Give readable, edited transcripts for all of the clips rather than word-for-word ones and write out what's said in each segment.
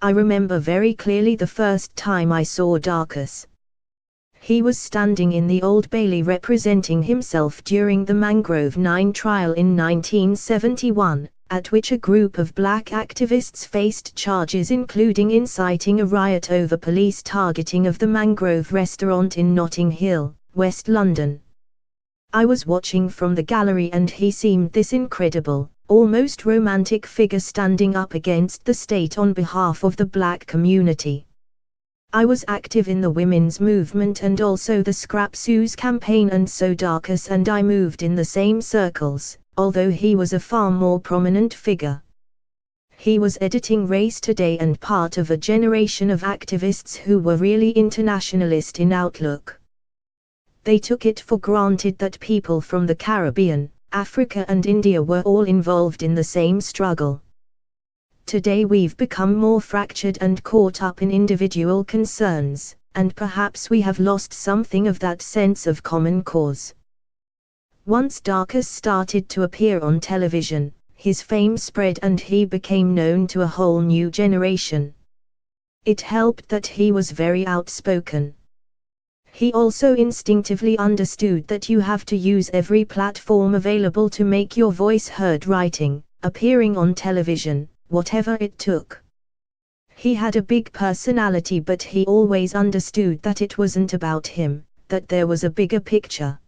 I remember very clearly the first time I saw Darcus. He was standing in the Old Bailey representing himself during the Mangrove 9 trial in 1971, at which a group of black activists faced charges including inciting a riot over police targeting of the Mangrove restaurant in Notting Hill, West London. I was watching from the gallery and he seemed this incredible, almost romantic figure standing up against the state on behalf of the black community. I was active in the women's movement and also the Scrap Suze campaign, and so Darcus and I moved in the same circles, although he was a far more prominent figure. He was editing Race Today and part of a generation of activists who were really internationalist in outlook. They took it for granted that people from the Caribbean, Africa and India were all involved in the same struggle. Today we've become more fractured and caught up in individual concerns, and perhaps we have lost something of that sense of common cause. Once Darcus started to appear on television, his fame spread and he became known to a whole new generation. It helped that he was very outspoken. He also instinctively understood that you have to use every platform available to make your voice heard, writing, appearing on television, whatever it took. He had a big personality, but he always understood that it wasn't about him, that there was a bigger picture.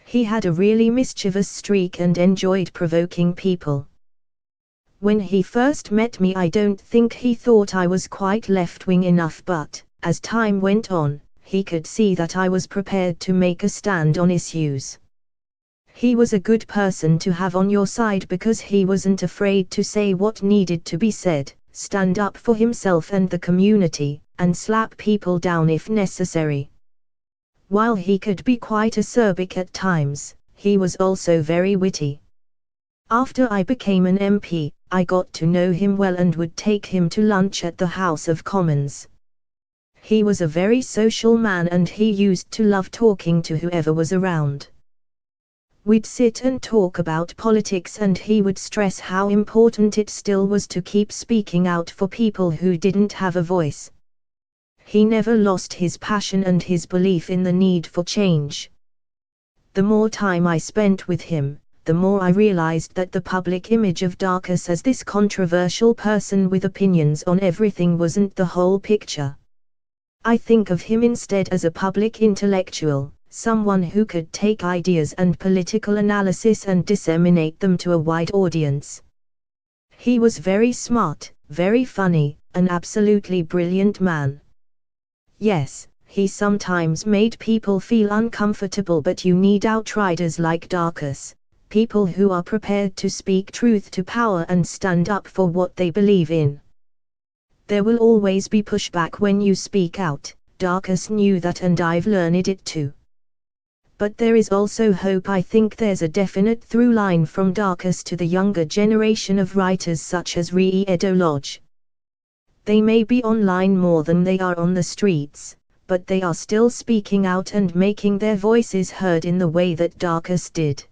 He had a really mischievous streak and enjoyed provoking people. When he first met me, I don't think he thought I was quite left-wing enough, but, as time went on, he could see that I was prepared to make a stand on issues. He was a good person to have on your side because he wasn't afraid to say what needed to be said, stand up for himself and the community, and slap people down if necessary. While he could be quite acerbic at times, he was also very witty. After I became an MP, I got to know him well and would take him to lunch at the House of Commons. He was a very social man and he used to love talking to whoever was around. We'd sit and talk about politics and he would stress how important it still was to keep speaking out for people who didn't have a voice. He never lost his passion and his belief in the need for change. The more time I spent with him, the more I realized that the public image of Darcus as this controversial person with opinions on everything wasn't the whole picture. I think of him instead as a public intellectual, someone who could take ideas and political analysis and disseminate them to a wide audience. He was very smart, very funny, an absolutely brilliant man. Yes, he sometimes made people feel uncomfortable, but you need outriders like Darcus, people who are prepared to speak truth to power and stand up for what they believe in. There will always be pushback when you speak out, Darcus knew that and I've learned it too. But there is also hope. I think there's a definite through line from Darcus to the younger generation of writers such as Edo Lodge. They may be online more than they are on the streets, but they are still speaking out and making their voices heard in the way that Darcus did.